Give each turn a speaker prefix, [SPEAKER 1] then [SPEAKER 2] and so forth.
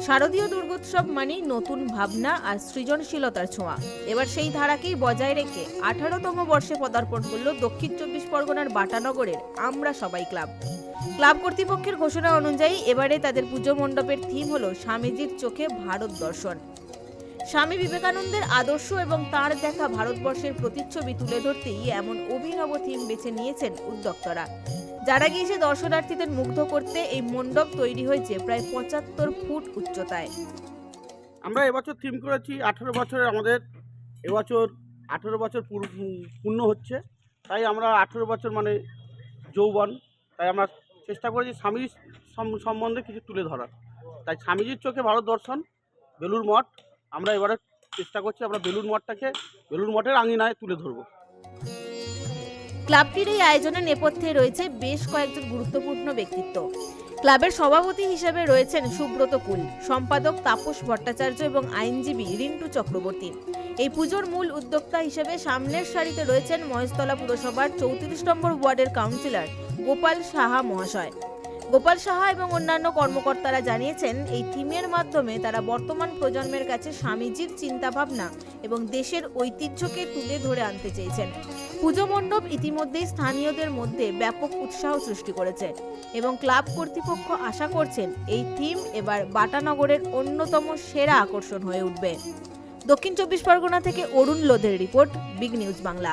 [SPEAKER 1] শারদীয় দুর্গোৎসব মানেই নতুন ভাবনা আর সৃজনশীলতার ছোঁয়া। এবার সেই ধারাকেই বজায় রেখে 18তম বর্ষে পদার্পণ করলো দক্ষিণ 24 পরগনার বাটানগরের আমরা সবাই ক্লাব। ক্লাব কর্তৃপক্ষের ঘোষণা অনুযায়ী এবারে তাদের পুজো মণ্ডপের থিম হলো স্বামীজির চোখে ভারত দর্শন। স্বামী বিবেকানন্দের আদর্শ এবং তাঁর দেখা ভারতবর্ষের প্রতিচ্ছবি তুলে ধরতেই এমন অভিনব থিম বেছে নিয়েছেন উদ্যোক্তারা। যারা গিয়েছে দর্শনার্থীদের মুগ্ধ করতে এই মণ্ডপ তৈরি হয়েছে প্রায় 75 ফুট উচ্চতায়।
[SPEAKER 2] আমরা এবছর থিম করেছি 18 বছরের, আমাদের এবছর 18 বছর পূর্ণ হচ্ছে, তাই আমরা 18 বছর মানে যৌবন, তাই আমরা চেষ্টা করেছি স্বামীর সম্বন্ধে কিছু তুলে ধরার। তাই স্বামীজির চোখে ভারত দর্শন, বেলুড় মঠ, আমরা এবারে চেষ্টা করছি আমরা বেলুড় মঠের আঙিনায় তুলে ধরবো।
[SPEAKER 1] ক্লাবটির এই আয়োজনের নেপথ্যে রয়েছে বেশ কয়েকজন গুরুত্বপূর্ণ ব্যক্তিত্ব। ক্লাবের সভাপতি হিসেবে রয়েছেন সুব্রত কুল, সম্পাদক তাপস ভট্টাচার্য এবং আইনজীবী রিন্টু চক্রবর্তী। এই পুজোর মূল উদ্যোক্তা হিসেবে সামনের সারিতে রয়েছেন মহেশতলা পুরসভার 34 নম্বর ওয়ার্ডের কাউন্সিলর গোপাল সাহা মহাশয়। গোপাল সাহা এবং অন্যান্য কর্মকর্তারা জানিয়েছেন এই থিমের মাধ্যমে তারা বর্তমান প্রজন্মের কাছে স্বামীজির চিন্তাভাবনা এবং দেশের ঐতিহ্যকে তুলে ধরে আনতে চেয়েছেন। পুজো মণ্ডপ ইতিমধ্যেই স্থানীয়দের মধ্যে ব্যাপক উৎসাহ সৃষ্টি করেছে এবং ক্লাব কর্তৃপক্ষ আশা করছেন এই থিম এবার বাটানগরের অন্যতম সেরা আকর্ষণ হয়ে উঠবে। দক্ষিণ 24 পরগনা থেকে অরুণ লোধের রিপোর্ট, বিগ নিউজ বাংলা।